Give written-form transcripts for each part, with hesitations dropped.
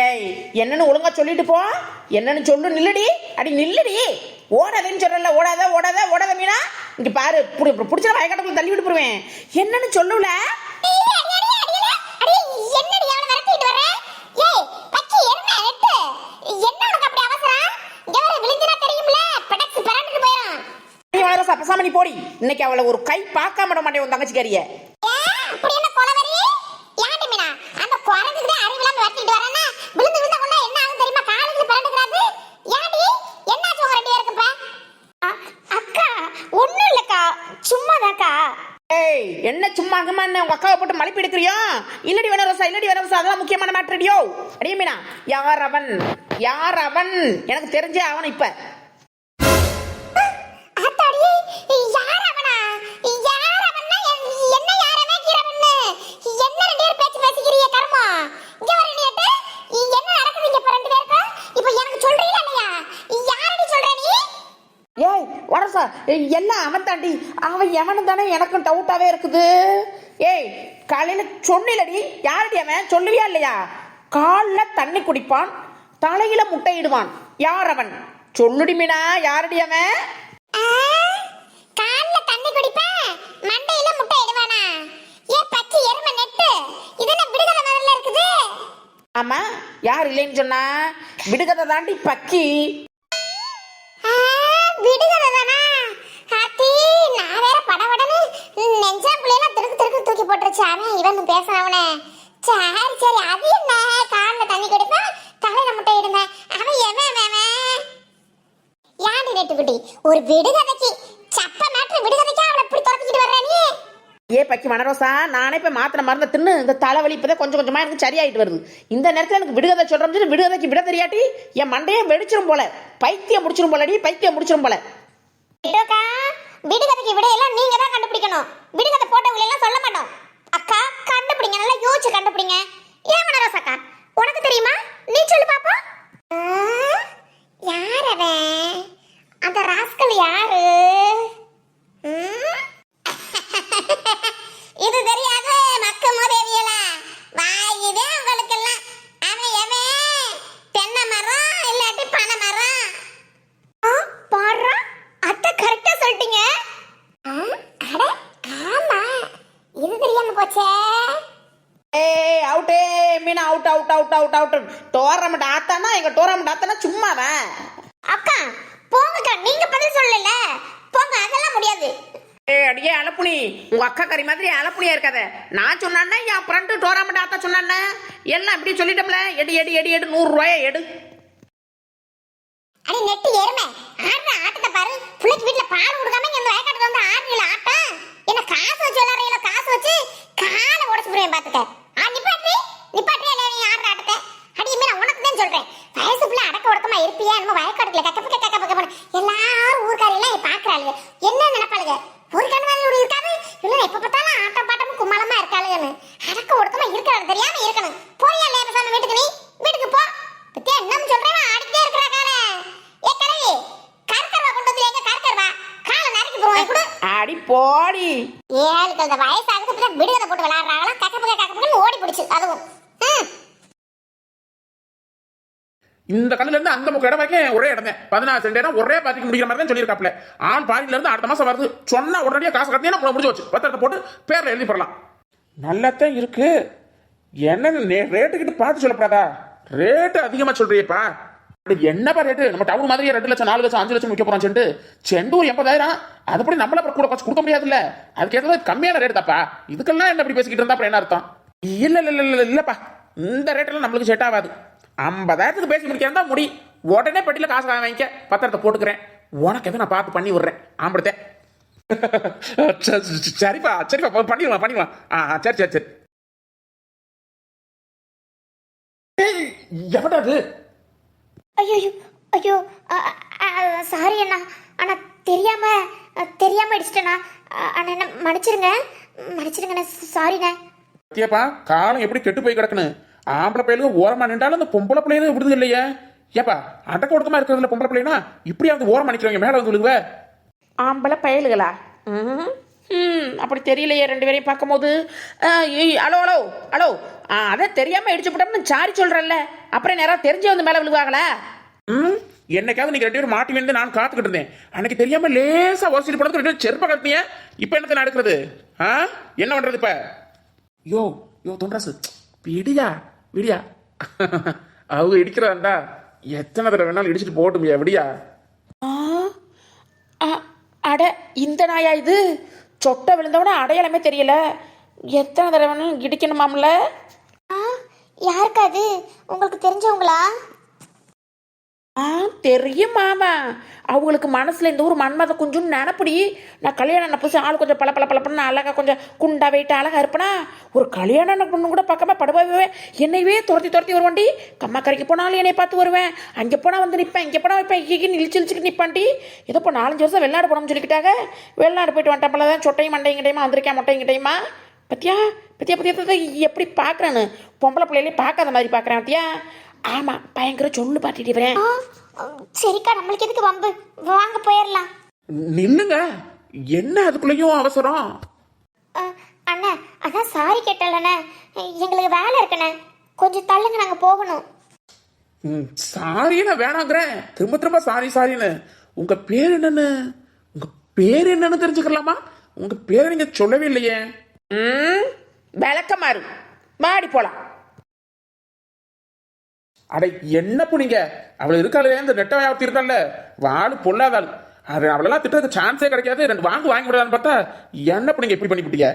ஏய் என்னன்னு ஒழுங்கா சொல்லிட்டு போ. என்னன்னு சொல்லு. நில்லுடி, அடி நில்லுடி. ஓடாதேன்னு சொல்றல. ஓடாத ஓடாத ஓடாத மீனா. இங்க பாரு, புடிச்ச வயக்காட்டுக்குள்ள தள்ளி விட்டு போடுவேன். என்னன்னு சொல்லுல. பசாமணி போடி. இன்னைக்கு அவளை ஒரு கை பார்க்காம விட மாட்டேன் உன் தங்கச்சிக்காரிய. என்ன சும்மா உங்க அக்காவை போட்டு மலிப்பு எடுக்கிறியோ? இல்லடி வேணா ரோசா, இல்லடி வேணா ரோசா, அதெல்லாம் முக்கியமான மேட்டரடியோ. அடியே மீனா, யார் அவன்? யார் அவன்? எனக்கு தெரிஞ்சே அவன். இப்ப எல்லாம் அவன் தாண்டி. அவன் எவனு தானே எனக்கும் டவுட்டாவே இருக்குது. ஏய் காலையில சொன்னிலடி, யாரடி அவன்? சொல்லுவியா இல்லையா? காலில் தண்ணி குடிப்பான், தலையில முட்டையிடுவான். யார் அவன்? சொல்லுடி மீனா, யாரடி அவன்? காலில் தண்ணி குடிப்பான், மண்டையில முட்டையிடுவானா? ஏ பச்சை எருமை நெட்டு, இதெல்லாம் விடுகதை மாதிரில இருக்குது. ஆமா, யார் இல்லைன்னு சொன்னா? விடுகதை தாண்டி பக்கி. விடுகதை தானா? ஹாத்தி, நான் வேற படபடன்னு நெஞ்சாம்புள்ளையெல்லாம் திருக்கு திருக்கு தூக்கி போட்டுருச்சு. அவன் இவன் பேசுறவனே. சரி சரி, அது என்ன? காலில் தண்ணி குடிப்பான், தலையில முட்டையிடுவேன். அவன் எவன்? யாண்டி நெட்டுக்குட்டி, ஒரு விடுகதைக்கு சப்ப மேட்ரு விடுகதைக்கா அவளை இப்படி துரத்திக்கிட்டு வர்ற நீ? ஏ பக்கி மனரோசா, நானே இப்ப மாத்திர மருந்த தின்னு இந்த தலைவலி இப்பதான் கொஞ்சம் கொஞ்சமா எனக்கு சரியாயிட்டு வருது. இந்த நேரத்துல எனக்கு விடுகதை சொல்றோம், விடுகதைக்கு விட தெரியாட்டி என் மண்டையே வெடிச்சிரும் போல. பைத்தியம் முடிச்சிரும் போலடி, பைத்தியம் முடிச்சிரும் போல. விடுகதைக்கு விடையெல்லாம் நீங்க தான் கண்டுபிடிக்கணும். விடுகதை போட்டவங்க எல்லாம் சொல்ல மாட்டோம். அக்கா கண்டுபிடிங்க, நல்லா யோசிச்சு கண்டுபிடிங்க. ஏன் மனரோசா அக்கா, உனக்கு தெரியுமா? நீ சொல்லு பாப்போம். யார் அவன்? அந்த ராஸ்கல் யாரு? இது தெரியாது மக்க மோதேவியல வாயுதே உங்களுக்கு எல்லாம். அவன் எவன்? தென்னை மரம் இல்லாட்டி பனை மரம். பாடுறா, அத்தை கரெக்டா சொல்லிட்டீங்க. அட ஆமா, இது தெரியாம போச்சே. ஏய் அவுட்டே Meena, out out out out out. Tournament ஆத்தானா, எங்க டோர்னமெண்ட் ஆத்தானா சும்மாவா? அக்கா போங்கக்கா, நீங்க பதில் சொல்லல. போங்க, அதெல்லாம் முடியாது. அடியே அலப்புனி, உங்க அக்கா கறி மாதிரி அலப்புனியா இருக்காத. நான் சொன்னானே என் ஃப்ரெண்டு டோராமெண்ட் ஆத்தா சொன்னானே, எல்லாம் இப்படி சொல்லிட்டோம்ல. எடு எடு எடு எடு, 100 ரூபாய எடு. அடி நெட்டி எருமை, ஆடுற ஆட்டத்தை பாரு. பிள்ளைக்கு வீட்டுல பால் கொடுக்காம இந்த வயக்காட்டுக்கு வந்து ஆடுறீல ஆட்டம். என்ன காசு வச்சு விளையாடுறீங்களோ? காசு வச்சு காலை உடச்சு போடுவேன் பாத்துக்க. நிப்பாட்டி நிப்பாட்டி இல்ல நீ ஆடுற ஆட்டத்தை. அடி நான் உனக்கு தான் சொல்றேன், வயசு பிள்ளை அடக்க ஒடுக்கமா இருப்பியா? நம்ம வயக்காட்டுல கக்க எல்லாரும் ஊர்க்காரெல்லாம் பாக்குறாளுங்க. என்ன நினைப்பாளுங்க? ஒரு கண்ணு மாதிரி இருக்காது இல்ல, எப்ப பார்த்தாலும் ஆட்டம் பாட்டமும் கும்மாளமா இருக்காளுன்னு. அடக்க ஒடுக்கமா இருக்கிறது தெரியாம இருக்கணும். போறியா இல்லையா பேசாம வீட்டுக்கு? நீ வீட்டுக்கு போ. பத்தியா என்னன்னு சொல்றேன், ஆடிட்டே இருக்கிற கால. ஏ கலவி, கற்கர்வா கொண்டு வந்து எங்க கற்கர்வா காலை நறுக்கி போவேன் கூட. அடி போடி. ஏழுக்கு அந்த வயசாகுது விடுதலை போட்டு விளையாடுறாங்களா? கக்கப்பன்னு ஓடி பிடிச்சு அதுவும். இந்த கல்லுல இருந்து அந்த முக்க இடம் வரைக்கும் ஒரே இடம் தான். 16 சென்ட் இடம் ஒரே பாதிக்கு முடிக்கிற மாதிரி தான் சொல்லியிருக்காப்ல. ஆண் பாதியில இருந்து அடுத்த மாசம் வருது சொன்னா உடனடியே காசு கட்டினா முடிஞ்சு வச்சு பத்திரத்தை போட்டு பேர்ல எழுதி போடலாம். நல்லாத்தான் இருக்கு. என்ன ரேட்டுக்கிட்டு பார்த்து சொல்லப்படாதா? ரேட்டு அதிகமா சொல்றியப்பா. என்னப்பா ரேட்டு? நம்ம டவுன் மாதிரியே 2 லட்சம் 4 லட்சம் 5 லட்சம் விற்க போறோம். செண்டு ஒரு 80,000. அதுபடி நம்மள கூட காசு கொடுக்க முடியாதுல்ல. அதுக்கு ஏதாவது கம்மியான ரேட் தாப்பா. இதுக்கெல்லாம் என்ன இப்படி பேசிக்கிட்டு இருந்தா அப்புறம் என்ன அர்த்தம்? இல்ல இல்ல இல்ல இல்லப்பா, இந்த ரேட்டெல்லாம் நம்மளுக்கு செட் ஆகாது. 50,000க்கு பேசி முடிக்கிறதா முடி. உடனே பெட்டியில் காசு வாங்கிக்க, பத்திரத்தை போட்டுக்கிறேன். உனக்கு எதை நான் பார்த்து பண்ணி விடுறேன். ஆம்படுத்தே. சரிப்பா சரிப்பா, பண்ணிடலாம் பண்ணிடலாம். சரி சரி சரி. எவடா அது? ஐயோ ஐயோ, சாரி அண்ணா. அண்ணா தெரியாம அடிச்சிட்டேண்ணா. அண்ணா என்ன மன்னிச்சிருங்க மன்னிச்சிருங்கண்ணா, சாரிண்ணா. ஏப்பா காலம் எப்படி கெட்டு போய் கிடக்குன்னு. ஆம்பளை பையலுக்கு ஓரமா நின்றாலும் அந்த பொம்பளை பிள்ளைகளும் விடுது இல்லையா? ஏப்பா அடக்க ஒடுக்கமா இருக்கிறதுல பொம்பளை பிள்ளைனா இப்படி அவங்க ஓரம் அடிக்கிறவங்க மேல வந்து விழுகுவ. ஆம்பளை பயலுகளா? அப்படி தெரியலையே 2 பேரையும் பார்க்கும்போது. ஹலோ ஹலோ ஹலோ, அதான் தெரியாம இடிச்சு போட்டோம்னு சாரி சொல்றல்ல, அப்புறம் நேரம் தெரிஞ்சு வந்து மேலே விழுவாங்களா? ம் என்னைக்காவது நீங்க 2 பேரும் மாட்டி வந்து நான் காத்துக்கிட்டு இருந்தேன். அன்னைக்கு தெரியாம லேசா உரசிட்டு போனதுக்கு 2 பேரும் செருப்ப கட்டினீங்க. இப்ப என்னத்தை நடக்கிறது? என்ன பண்றது இப்ப? யோ தொண்டராசு விடியா விடியா. அவங்க இடிக்கிறாண்டா எத்தனை தடவை வேணாலும் இடிச்சிட்டு போகட்டுமியா விடியா. அட இந்த நாயா இது? சொட்டை விழுந்தவன அடையாளமே தெரியல. எத்தனை தடவை வேணாலும் இடிக்கணுமாம்ல? யாருக்கு அது? உங்களுக்கு தெரிஞ்சவங்களா? தெரியும் மாமா. அவங்களுக்கு மனசுல இந்த ஒரு மன்மத குஞ்சுன்னு நினப்படி. நான் கல்யாணம் புதுசு ஆள் கொஞ்சம் பல பல பழப்பண்ணு அழகா கொஞ்சம் குண்டா வெயிட்டு அழகா இருப்பேனா, ஒரு கல்யாணம் பொண்ணு கூட பார்க்காம படுவாவே என்னையவே துரத்தி வருவாண்டி. கம்மாக்கரைக்கு போனாலும் என்னை பார்த்து வருவேன், அங்கே போனால் வந்து நிற்பேன், இங்கே போனால் வைப்பேன், இங்கே இழிச்சுக்கிட்டு நிற்பாண்டி. ஏதோ இப்போ 4-5 வருஷம் வெளிநாடு போனோம்னு சொல்லிக்கிட்டாங்க. வெளிநாடு போயிட்டு வந்துட்டேன். போல தான் சொட்டையும் மண்டையும் கிட்டையுமா வந்திருக்கேன், மொட்டையும் கிட்டையுமா. பத்தியா பத்தியா பத்தியா எப்படி பார்க்குறேன்னு பொம்பளை பிள்ளையிலே பார்க்காத மாதிரி பார்க்குறேன் பத்தியா. ஆமாம் பயங்கர சொல்லு பாட்டிட்டு வரேன். சரிக்கா, நம்மளுக்கு எதுக்கு வம்பு, வாங்க போயிடலாம். நில்லுங்க, என்ன அதுக்குள்ளேயும் அவசரம்? அண்ணா அதான் சாரி கேட்டலண்ணே, எங்களுக்கு வேலை இருக்குண்ணே, கொஞ்சம் தள்ளுங்க, நாங்கள் போகணும். சாரின்னு வேணாங்கிறேன், திரும்ப சாரின்னு. உங்க பேர் என்னன்னு தெரிஞ்சுக்கலாமா? உங்க பேரை நீங்க சொல்லவே இல்லையே. விளக்கமாறு மாடி போலாம். அடை என்ன புனிங்க, அவளை இருக்காளே இந்த நெட்டவாயத்தி இருக்கால, வாழு பொல்லாதாள். அவளெல்லாம் திட்டத்துக்கு சான்ஸே கிடைக்காது. 2 வாங்கி விடலான்னு பார்த்தா என்ன புனிங்க இப்படி பண்ணிவிட்டீங்க?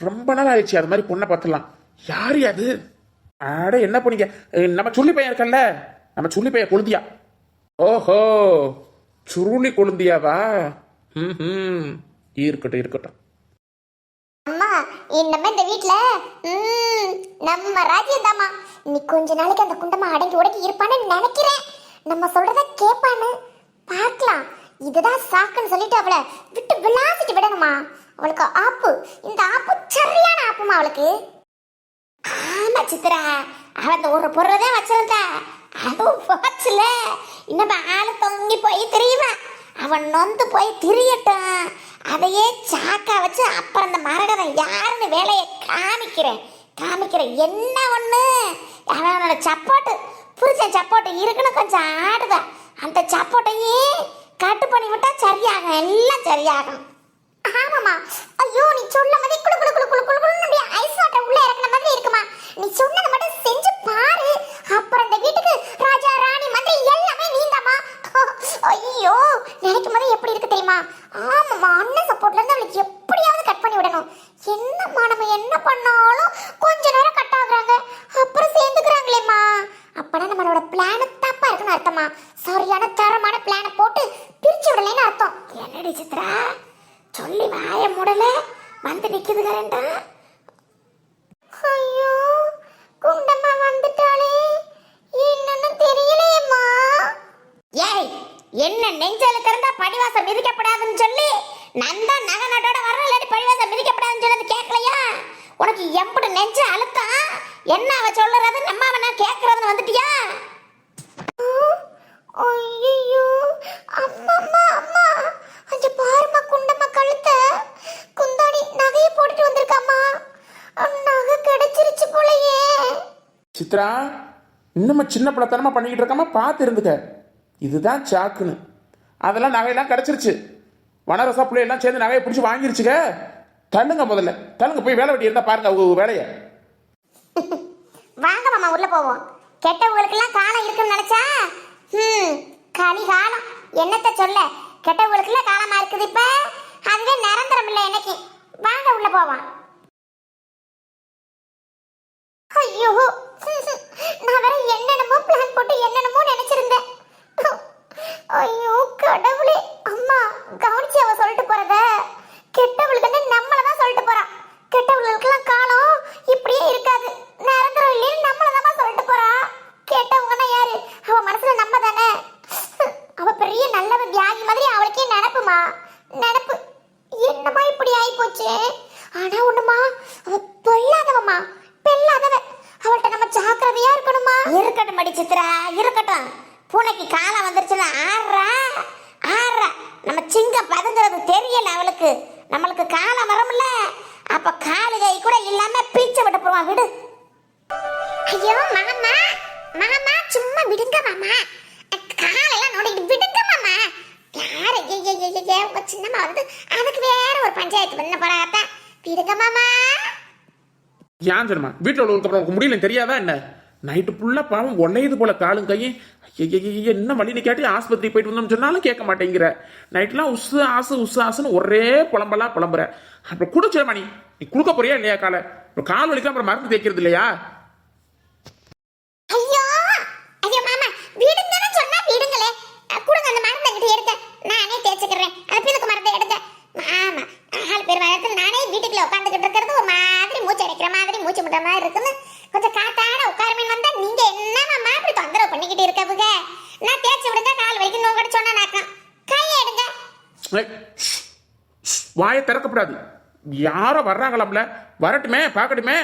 ரொம்ப நாள் ஆயிடுச்சு அது மாதிரி பொண்ணை பார்த்துலாம். யாரு அது? அட என்ன புனிங்க, நம்ம சுள்ளி பையன் இருக்கல்ல, நம்ம சுள்ளி பையன் கொழுந்தியா. ஓஹோ சுருளி கொழுந்தியாவா? இருக்கட்டும். அம்மா இன்னமே இந்த வீட்ல நம்ம ராஜ்யம் தாமா. நீ கொஞ்ச நாளைக்கு அந்த குண்டமா அடங்கி உடங்கி இருப்பான்னு நினைக்கிறேன். நம்ம சொல்றத கேட்பான்னு பார்க்கலாம். இதுதான் சாக்குன்னு சொல்லிட்டு அவளை விட்டு விளாசிட்டு விடணுமா? அவளுக்கு ஆப்பு, இந்த ஆப்பு சரியான ஆப்புமா அவளுக்கு. ஆமா சித்ரா, அவன் அந்த ஒரு பொருளை வச்சிருந்தா அதுவும் போச்சுல. இன்னும் ஆளு தொங்கி போய் தெரியுமா? அவன் நொந்து போய் திரியட்டும், அதையே சாக்கா வச்சு அப்புறம் அந்த மரகதம் யாருன்னு வேலையை காமிக்கிறேன். என்ன ஒண்ணு, அவனோட சப்போட்டு புரிச்ச சப்போட்டு இருக்குன்னு கொஞ்சம் ஆடுதான். அந்த சப்போட்டையே கட்டு பண்ணி விட்டா சரியாகும், எல்லாம் சரியாகும். ஆமாமா, ஐயோ நீ சொல்ல மாதிரி குளு குளு குளு குளு குளு குளு ஐஸ் வாட்டர் உள்ள இறக்குன மாதிரி இருக்குமா? நீ சொன்னதை மட்டும் செஞ்சு பாரு, அப்புறம் இந்த வீட்டுக்கு ராஜா ராணி மந்திரி எல்லாமே நீந்தாமா. ஐயோ நினைக்கும் போது எப்படி இருக்கு தெரியுமா? ஆமாமா, அண்ணன் சப்போர்ட்ல இருந்து அவளுக்கு எப்படியாவது கட் பண்ணி விடணும். என்னம்மா நம்ம என்ன பண்ணாலும் கொஞ்ச நேரம் கட் ஆகுறாங்க, அப்புறம் சேர்ந்துக்கிறாங்களேம்மா. அப்பனா நம்மளோட பிளான் தப்பா இருக்குன்னு அர்த்தமா? சரியான தரமான பிளான போட்டு பிரிச்சு விடலைன்னு அர்த்தம். என்னடி சித்ரா சொல்லி வாய மூடல வந்து நிக்குதுகிறேன்டா. ஐயோ குண்டம்மா வந்துட்டாளே, என்னன்னு தெரியலையேம்மா. ஏய் என்ன நெஞ்சல திறந்தா படிவாசம் மிதிக்கப்படாதுன்னு சொல்லி நந்தா நகை நட்டோட வரலடி படிவாசம் மிதிக்கப்படாதுன்னு சொன்னது கேட்கலையா? உனக்கு எம்புடு நெஞ்ச அழுத்தா என்ன அவ சொல்றது நம்ம அவன கேக்குறதுன்னு வந்துட்டியா? ஐயோ அம்மா அங்க பாருமா, குண்டம்மா கழுத்த குந்தாணி நகையை போட்டுட்டு வந்திருக்காமா. நகை கிடைச்சிருச்சு போலயே. சித்ரா இன்னும் சின்ன பிள்ளைத்தனமா பண்ணிக்கிட்டு இருக்காம பார்த்து இருந்துக்க. இதுதான் சாக்குன்னு. அதெல்லாம் நகையெல்லாம் கிடைச்சிருச்சு. வனரசா பிள்ளையெல்லாம் சேர்ந்து நகையை பிடிச்சி வாங்கிருச்சுங்க. தள்ளுங்க, முதல்ல தள்ளுங்க, போய் வேலை வெட்டி இருந்தா பாருங்க அவங்க வேலையை. வாங்க மாமா உள்ள போவோம். கெட்டவங்களுக்கெல்லாம் காலம் இருக்குன்னு நினைச்சா கலி காலம் என்னத்த சொல்ல. கெட்டவங்களுக்கெல்லாம் காலமா இருக்குது இப்ப, அதுவே நிரந்தரம் இல்லை எனக்கு. வாங்க உள்ள போவோம். ஐயோ நான் வேற என்னென்னமோ பிளான் போட்டு என்னென்னமோ நினைச்சிருந்தேன். ஐயோ கடவுளே, அம்மா கவனிச்சு அவ சொல்லிட்டு போறத. கெட்டவளுக்கு நம்மளதான் சொல்லிட்டு போறான். கெட்டவங்களுக்கெல்லாம் காலம் இப்படியே இருக்காது, நிரந்தரம் இல்லைன்னு நம்மளதான் சொல்லிட்டு போறா. கேட்டவங்கன்னா யாரு? அவ மனசுல நம்ம தானே. அவ பெரிய நல்லவ தியாகி மாதிரி அவளுக்கே நினைப்புமா, நினைப்பு. என்னமா இப்படி ஆகி போச்சு? ஆனா ஒண்ணுமா, அவ பொல்லாதவமா, பெல்லாதவ. அவள்கிட்ட நம்ம ஜாக்கிரதையா இருக்கணுமா. இருக்கட்டும் மடி சித்ரா, இருக்கட்டும். பூனைக்கு காலம் வந்துருச்சுன்னா ஆறா நம்ம சிங்கம் பதுங்கிறது தெரியல அவளுக்கு. நம்மளுக்கு காலம் வரும்ல, அப்ப காலு கை கூட இல்லாம பீச்சை விட்டு போவான். விடு. ஐயோ மாமா மாமா சும்மா விடுங்க மாமா காலெல்லாம் நோண்டிட்டு விடுங்க மாமா யாரு உங்க சின்னம்மா வந்து அதுக்கு வேற ஒரு பஞ்சாயத்து பண்ண போறாத்தா விடுங்க மாமா ஏன் சொல்லுமா வீட்டில் உள்ளவங்களுக்கு அப்புறம் உனக்கு முடியல தெரியாதா என்ன நைட்டு ஃபுல்லா பாவம் ஒன்னையது போல காலும் கையும் என்ன வழி நிக்காட்டி ஆஸ்பத்திரி போயிட்டு வந்தோம்னு சொன்னாலும் கேட்க மாட்டேங்கிற நைட்லாம் உசு ஆசுன்னு ஒரே புலம்பெல்லாம் புலம்புற அப்புறம் குடிச்சிடமா நீ குடுக்க போறியா இல்லையா கால் வலிக்கலாம் அப்புறம் மருந்து தேய்க்கிறது இல்லையா ஐயோ ஐயோ மாமா விடுங்கன்னு சொன்னா விடுங்களே கொடுங்க அந்த மருந்து கிட்ட எடுங்க நானே தேய்ச்சிக்கிறேன் அந்த பிதுக்கு மருந்து எடுங்க ஆமா ஆள் பேர் வரத்துல நானே வீட்டுக்குள்ள உட்காந்துக்கிட்டு இருக்கிறது ஒரு மாதிரி மூச்சு அடைக்கிற மாதிரி மூச்சு முட்ட மாதிரி இருக்குன்னு கொஞ்சம் காத்தாட உட்காரமேன்னு வந்தா நீங்க என்ன மாமா இப்படி தொந்தரவு பண்ணிக்கிட்டு இருக்கவுங்க நான் தேய்ச்சி விடுங்க கால் வலிக்கணும் உங்ககிட்ட சொன்னா நாக்கம் கையை எடுங்க வாயை திறக்கப்படாது யாரோ வர்றாங்களாம்ல வரட்டுமே பார்க்கட்டுமே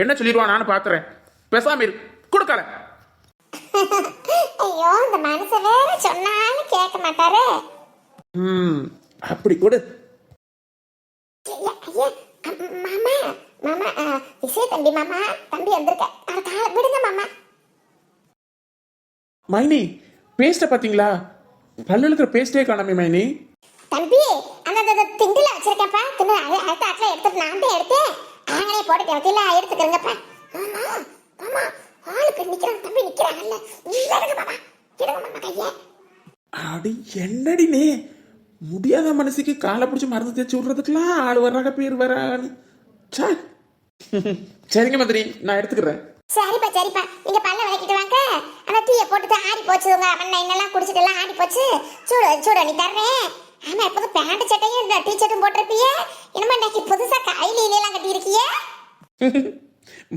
என்ன சொல்லிடுவான் நானும் பாத்துறேன் பேசாம இரு கொடுக்கல ஐயோ இந்த மனுஷன் வேற சொன்னாலும் கேட்க மாட்டாரு அப்படி கொடு ஐயா மாமா மாமா விசய தம்பி மாமா தம்பி வந்திருக்க கால விடுங்க மாமா மைனி பேஸ்ட பாத்தீங்களா பல்லுல இருக்கிற பேஸ்டே காணாமே மைனி தம்பி அந்த திண்டில வச்சிருக்கேன்ப்பா திண்டு அடுத்த ஆட்ல எடுத்துட்டு நான் தான் எடுத்தேன் ஆங்களே போட்டுட்டேன் இல்ல எடுத்துக்கிறேங்கப்பா மாமா மாமா ஆளுக்கு நிக்கிறான் தம்பி நிக்கிறாங்கல்ல எடுங்க மாமா எடுங்க மாமா கையை அடி என்னடி நீ முடியாத மனசுக்கு காலை பிடிச்சி மருந்து தேய்ச்சி விடுறதுக்கெல்லாம் ஆள் வர்றாங்க பேர் வரான்னு சரிங்க மந்திரி நான் எடுத்துக்கிறேன் சரிப்பா நீங்க பல்ல விளக்கிட்டு வாங்க அந்த டீயை போட்டுட்டு ஆடி போச்சு உங்க அண்ணன் என்னெல்லாம் குடிச்சிட்டு எல்லாம் ஆடி போச்சு சூடு நீ தர்றேன் ஆமா எப்போதும் பேண்ட் சட்டையும் இந்த டீ ஷர்ட்டும் போட்டிருப்பிய என்னமா இன்னைக்கு புதுசா கையில எல்லாம் கட்டி இருக்கியே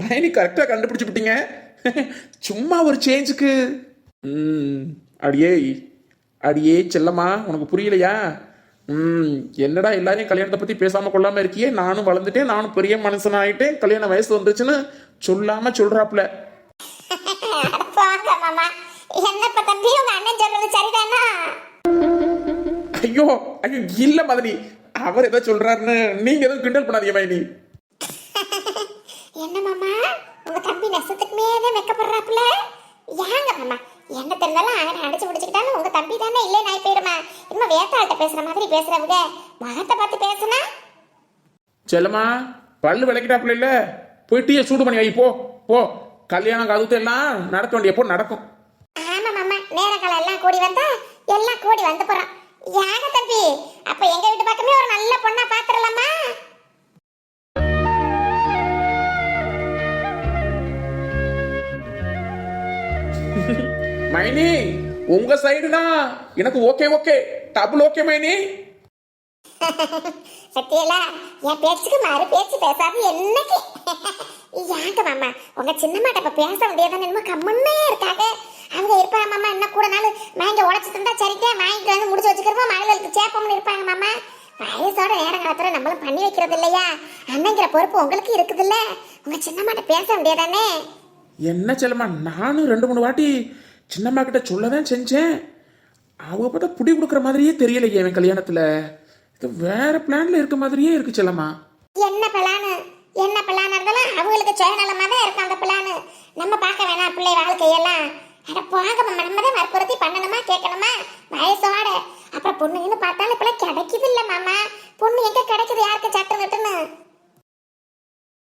மைனி கரெக்டா கண்டுபிடிச்சு விட்டீங்க சும்மா ஒரு சேஞ்சுக்கு அடியே செல்லம்மா உனக்கு புரியலையா என்னடா எல்லாரையும் கல்யாணத்தை பத்தி பேசாம கொள்ளாம இருக்கியே நானும் வளர்ந்துட்டேன் நானும் பெரிய மனுஷன் ஆயிட்டேன் கல்யாண வயசு வந்துருச்சுன்னு சொல்லாம சொல்றாப்ல மாமா என்னப்பா தம்பி உங்க அண்ணன் சொல்றது சரிதானா ஐயோ இல்ல மதனி அவர் ஏதோ சொல்றாருன்னு நீங்க எதுவும் கிண்டல் பண்ணாதீங்க மைனி என்ன மாமா உங்க தம்பி நெசத்துக்கு மேலே வெக்கப்படுறாப்ல ஏங்க மாமா என்ன தெரிந்தாலும் அங்கே அடிச்சு பிடிச்சிக்கிட்டாலும் உங்க தம்பி தானே இல்லை நாய் போயிடுமா இன்னும் வேத்தாள்கிட்ட பேசுற மாதிரி பேசுறவங்க முகத்தை பார்த்து பேசுனா செல்லம்மா பல்லு விளக்கிட்டாப்புல இல்ல போய் டீயை சூடு பண்ணி வை போ கல்யாணம் கழுத்து எல்லாம் நடக்க வேண்டிய போ நடக்கும் ஆமா மாமா நேரக்காலம் எல்லாம் கூடி வந்தா எல்லாம் கூடி வந்து போறோம் ஏங்க தம்பி அப்ப எங்க வீட்டு பக்கமே ஒரு நல்ல பொண்ணா பாத்துறலாமா மைனி உங்க சைடுனா எனக்கு ஓகே டபுள் ஓகே மைனி சத்தியலா என் பேச்சுக்கு மறு பேச்சு பேசாது என்னைக்கு ஏங்க மாமா உங்க சின்னம்மாட்ட இப்ப பேச முடியாதான்னு என்னமோ கம்முன்னே இருக்காங்க அவங்க இருப்பாங்க மாமா என்ன கூட நாள் வாங்கி உழைச்சு தந்தா சரிக்கே வாங்கிட்டு வந்து முடிச்சு வச்சுக்கிறப்போ மகளுக்கு சேப்பம்னு இருப்பாங்க மாமா வயசோட நேரம் காலத்துல நம்மளும் பண்ணி வைக்கிறது இல்லையா அண்ணங்கிற பொறுப்பு உங்களுக்கு இருக்குது இல்ல உங்க சின்னம்மாட்ட பேச முடியாதானே என்ன செல்லம்மா நானும் 2-3 வாட்டி சின்னம்மா கிட்ட சொல்லதான் செஞ்சேன் அவங்க பார்த்தா புடி கொடுக்குற மாதிரியே தெரியலையே என் கல்யாணத்துல இது வேற பிளான்ல இருக்க மாதிரியே இருக்கு செல்லம்மா என்ன பிளான் இருந்தாலும் அவங்களுக்கு சுயநலமா தான் இருக்கும் அந்த பிளான் நம்ம பார்க்க வேணாம் பிள்ளை வாழ்க்கையெல்லாம் அட போங்க நம்ம தான் வற்புறுத்தி பண்ணணுமா கேட்கணுமா வயசோட அப்புறம் பொண்ணுன்னு பார்த்தாலும் இப்பெல்லாம் கிடைக்குது இல்ல மாமா பொண்ணு எங்க கிடைக்கும்